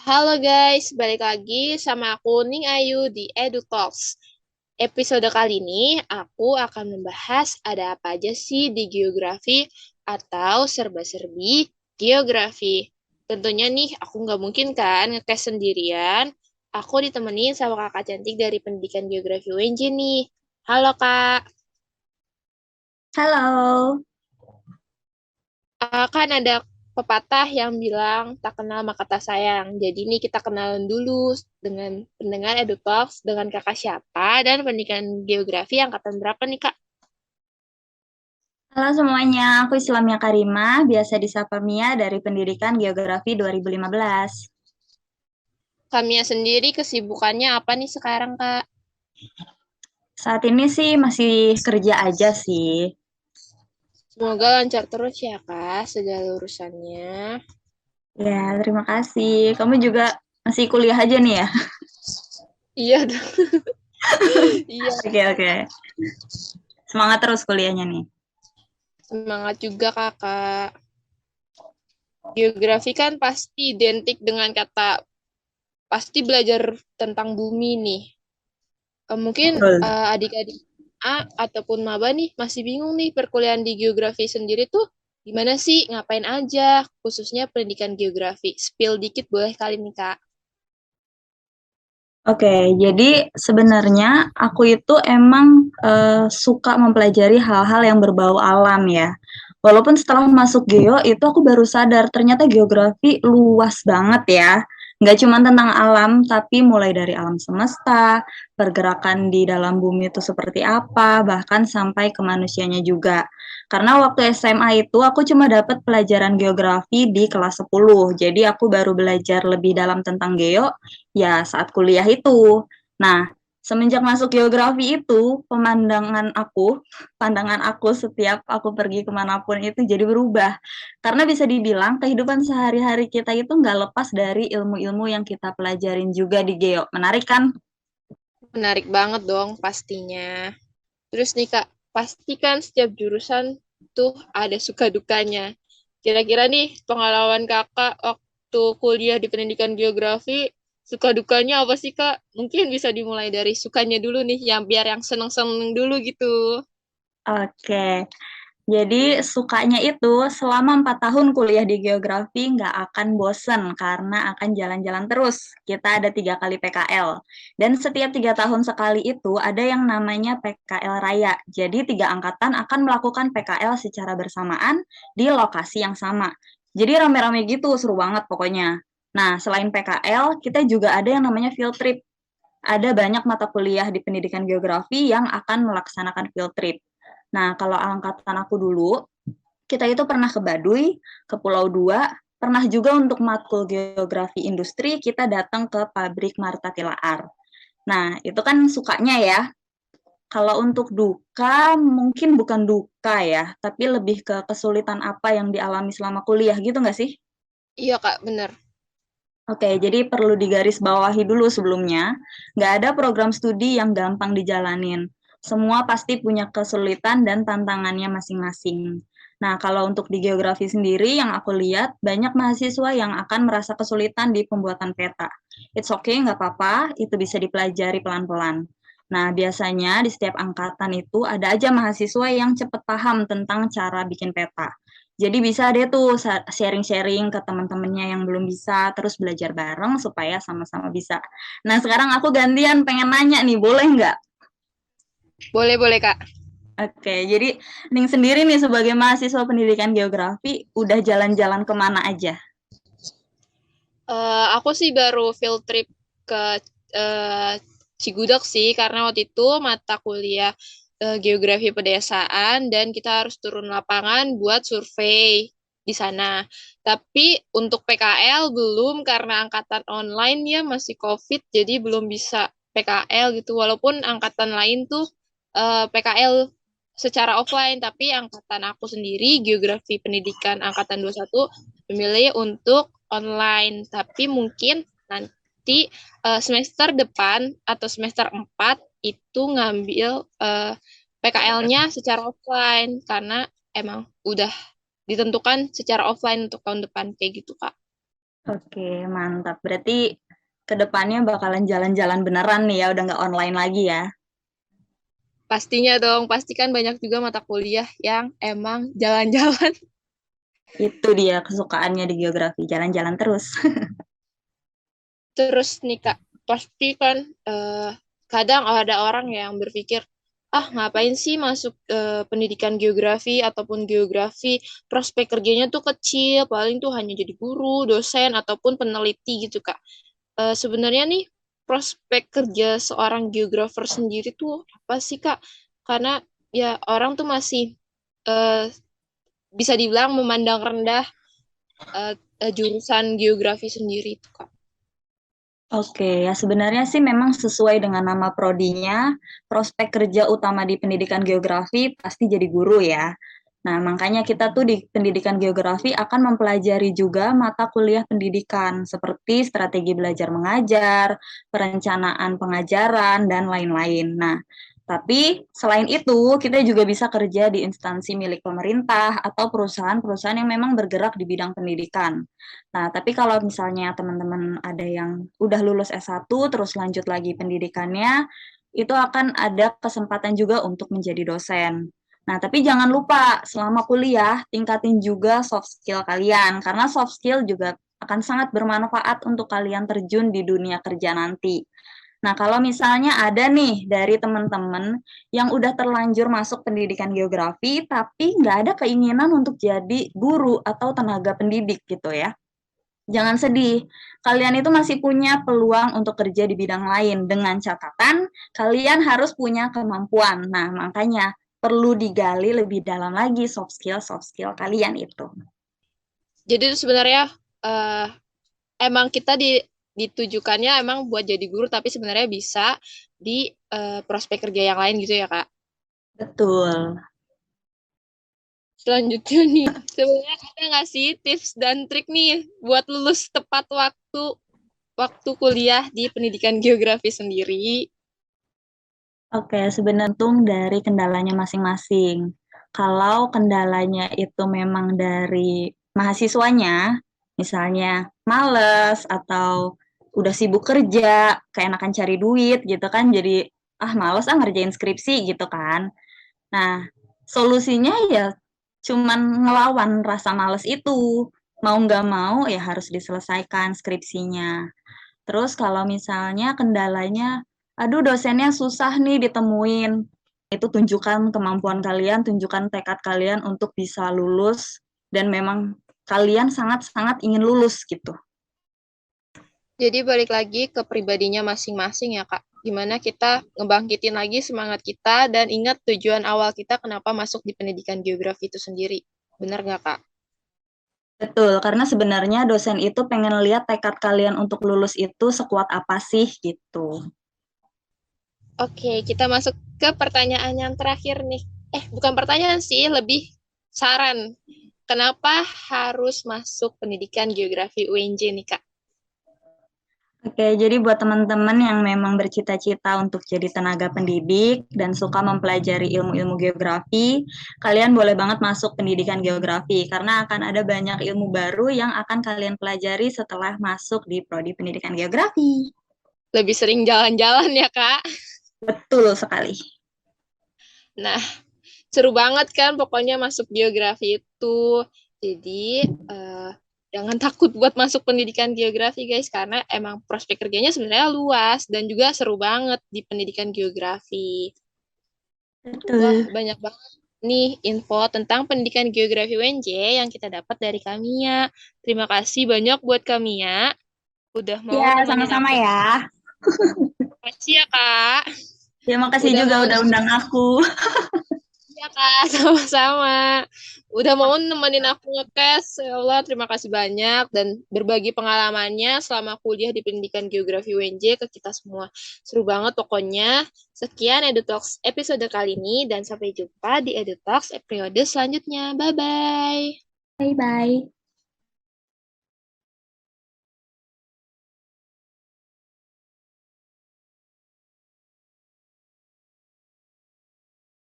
Halo guys, balik lagi sama aku Ning Ayu di EduTalks. Episode kali ini aku akan membahas ada apa aja sih di geografi atau serba-serbi geografi. Tentunya nih aku nggak mungkin kan ngetes sendirian. Aku ditemenin sama kakak cantik dari Pendidikan Geografi UNJ nih. Halo kak. Halo. Kan ada pepatah yang bilang tak kenal maka tak sayang. Jadi nih kita kenalan dulu dengan pendengar EduTalks dengan kakak siapa dan pendidikan geografi angkatan berapa nih kak? Halo semuanya, aku Islamia Karima, biasa disapa Mia dari Pendidikan Geografi 2015. Kamia sendiri kesibukannya apa nih sekarang kak? Saat ini sih masih kerja aja sih. Semoga lancar terus ya kak segala urusannya. Ya, terima kasih. Kamu juga masih kuliah aja nih ya? Iya dong. Iya, Oke, oke. Semangat terus kuliahnya nih. semangat juga kakak. Geografi kan pasti identik dengan kata pasti belajar tentang bumi nih. Mungkin Betul. adik-adik A ataupun maba nih masih bingung nih perkuliahan di geografi sendiri tuh gimana sih, ngapain aja, khususnya pendidikan geografi. Spill dikit boleh kali nih, Kak. Oke, jadi sebenarnya aku itu emang suka mempelajari hal-hal yang berbau alam ya. Walaupun setelah masuk geo itu aku baru sadar ternyata geografi luas banget ya. Nggak cuma tentang alam, tapi mulai dari alam semesta, pergerakan di dalam bumi itu seperti apa, bahkan sampai ke manusianya juga. Karena waktu SMA itu aku cuma dapat pelajaran geografi di kelas 10. Jadi aku baru belajar lebih dalam tentang geo ya saat kuliah itu. Nah, semenjak masuk geografi itu, pandangan aku setiap aku pergi kemanapun itu jadi berubah. Karena bisa dibilang kehidupan sehari-hari kita itu nggak lepas dari ilmu-ilmu yang kita pelajarin juga di geo. Menarik kan? Menarik banget dong pastinya. Terus nih, Kak, pastikan setiap jurusan tuh ada suka dukanya. Kira-kira nih pengalaman Kakak waktu kuliah di pendidikan geografi, suka dukanya apa sih, Kak? Mungkin bisa dimulai dari sukanya dulu nih, yang biar yang seneng-seneng dulu gitu. Oke. Jadi sukanya itu selama 4 tahun kuliah di geografi nggak akan bosen karena akan jalan-jalan terus. Kita ada 3 kali PKL. Dan setiap 3 tahun sekali itu ada yang namanya PKL Raya. Jadi 3 angkatan akan melakukan PKL secara bersamaan di lokasi yang sama. Jadi rame-rame gitu, seru banget pokoknya. Nah, selain PKL, kita juga ada yang namanya field trip. Ada banyak mata kuliah di pendidikan geografi yang akan melaksanakan field trip. Nah, kalau angkatan aku dulu, kita itu pernah ke Baduy, ke Pulau Dua, pernah juga untuk matkul geografi industri, kita datang ke pabrik Marta Tilaar. Nah, itu kan sukanya ya. Kalau untuk duka, mungkin bukan duka ya, tapi lebih ke kesulitan apa yang dialami selama kuliah gitu nggak sih? Iya, Kak, bener. Oke, jadi perlu digarisbawahi dulu sebelumnya, nggak ada program studi yang gampang dijalanin. Semua pasti punya kesulitan dan tantangannya masing-masing. Nah, kalau untuk di geografi sendiri yang aku lihat, banyak mahasiswa yang akan merasa kesulitan di pembuatan peta. It's okay, nggak apa-apa, itu bisa dipelajari pelan-pelan. Nah, biasanya di setiap angkatan itu ada aja mahasiswa yang cepat paham tentang cara bikin peta. Jadi bisa deh tuh sharing-sharing ke teman-temannya yang belum bisa, terus belajar bareng supaya sama-sama bisa. Nah, sekarang aku gantian pengen nanya nih, boleh nggak? Boleh-boleh, Kak. Oke, jadi Ning sendiri nih sebagai mahasiswa pendidikan geografi, udah jalan-jalan kemana aja? Aku sih baru field trip ke eh, Cigudeg sih, karena waktu itu mata kuliah geografi pedesaan dan kita harus turun lapangan buat survei di sana. Tapi untuk PKL belum karena angkatan online ya masih COVID, jadi belum bisa PKL gitu. Walaupun angkatan lain tuh PKL secara offline, tapi angkatan aku sendiri geografi pendidikan angkatan 21 memilih untuk online, tapi mungkin nanti semester depan atau semester 4 itu ngambil PKL-nya secara offline karena emang udah ditentukan secara offline untuk tahun depan kayak gitu, Kak. Oke, mantap. Berarti kedepannya bakalan jalan-jalan beneran nih ya, udah nggak online lagi ya. Pastinya dong, pastikan banyak juga mata kuliah yang emang jalan-jalan. Itu dia kesukaannya di geografi, jalan-jalan terus. Terus nih Kak, pasti kan kadang ada orang yang berpikir, ah ngapain sih masuk pendidikan geografi ataupun geografi, prospek kerjanya tuh kecil, paling tuh hanya jadi guru, dosen, ataupun peneliti gitu Kak. Sebenarnya nih, prospek kerja seorang geografer sendiri tuh apa sih Kak? Karena ya orang tuh masih eh, bisa dibilang memandang rendah jurusan geografi sendiri itu Kak. Oke, ya sebenarnya sih memang sesuai dengan nama prodinya, prospek kerja utama di pendidikan geografi pasti jadi guru ya. Nah, makanya kita tuh di pendidikan geografi akan mempelajari juga mata kuliah pendidikan seperti strategi belajar mengajar, perencanaan pengajaran, dan lain-lain. Nah, tapi selain itu, kita juga bisa kerja di instansi milik pemerintah atau perusahaan-perusahaan yang memang bergerak di bidang pendidikan. Nah, tapi kalau misalnya teman-teman ada yang udah lulus S1 terus lanjut lagi pendidikannya, itu akan ada kesempatan juga untuk menjadi dosen. Nah, tapi jangan lupa selama kuliah tingkatin juga soft skill kalian karena soft skill juga akan sangat bermanfaat untuk kalian terjun di dunia kerja nanti. Nah, kalau misalnya ada nih dari teman-teman yang udah terlanjur masuk pendidikan geografi, tapi nggak ada keinginan untuk jadi guru atau tenaga pendidik gitu ya. Jangan sedih, kalian itu masih punya peluang untuk kerja di bidang lain dengan catatan kalian harus punya kemampuan. Nah, makanya perlu digali lebih dalam lagi soft skill kalian itu. Jadi itu sebenarnya eh, emang kita ditujukannya emang buat jadi guru, tapi sebenarnya bisa di prospek kerja yang lain gitu ya Kak. Betul. Selanjutnya nih, sebenarnya ada nggak sih tips dan trik nih buat lulus tepat waktu waktu kuliah di pendidikan geografi sendiri? Oke, sebenarnya dari kendalanya masing-masing. Kalau kendalanya itu memang dari mahasiswanya, misalnya males atau udah sibuk kerja, keenakan cari duit gitu kan, jadi males ngerjain skripsi gitu kan. Nah, solusinya ya cuman ngelawan rasa males itu. Mau nggak mau ya harus diselesaikan skripsinya. Terus kalau misalnya kendalanya, aduh dosennya susah nih ditemuin, itu tunjukkan kemampuan kalian, tunjukkan tekad kalian untuk bisa lulus, dan memang kalian sangat-sangat ingin lulus gitu. Jadi balik lagi ke pribadinya masing-masing ya Kak. Gimana kita ngebangkitin lagi semangat kita dan ingat tujuan awal kita kenapa masuk di pendidikan geografi itu sendiri. Benar nggak Kak? Betul, karena sebenarnya dosen itu pengen lihat tekad kalian untuk lulus itu sekuat apa sih gitu. Oke, kita masuk ke pertanyaan yang terakhir nih. Bukan pertanyaan sih, lebih saran. Kenapa harus masuk pendidikan geografi UNJ nih Kak? Oke, jadi buat teman-teman yang memang bercita-cita untuk jadi tenaga pendidik dan suka mempelajari ilmu-ilmu geografi, kalian boleh banget masuk pendidikan geografi karena akan ada banyak ilmu baru yang akan kalian pelajari setelah masuk di prodi pendidikan geografi. Lebih sering jalan-jalan ya Kak? Betul sekali. Nah, seru banget kan pokoknya masuk geografi itu. Jadi, jangan takut buat masuk pendidikan geografi guys, karena emang prospek kerjanya sebenarnya luas dan juga seru banget di pendidikan geografi. Wah, Betul. banyak banget nih info tentang pendidikan geografi UNJ yang kita dapat dari Kamia. Terima kasih banyak buat Kamia udah mau Ya, nemenin sama-sama aku. ya. Terima kasih ya, Kak. Terima kasih Udah juga mau udah undang aku. Ya Kak, sama-sama. Udah mau nemenin aku ngetes. Ya Allah, terima kasih banyak. Dan berbagi pengalamannya selama kuliah di pendidikan geografi UNJ ke kita semua. Seru banget pokoknya. Sekian EduTalks episode kali ini. Dan sampai jumpa di EduTalks episode selanjutnya. Bye-bye. Bye-bye.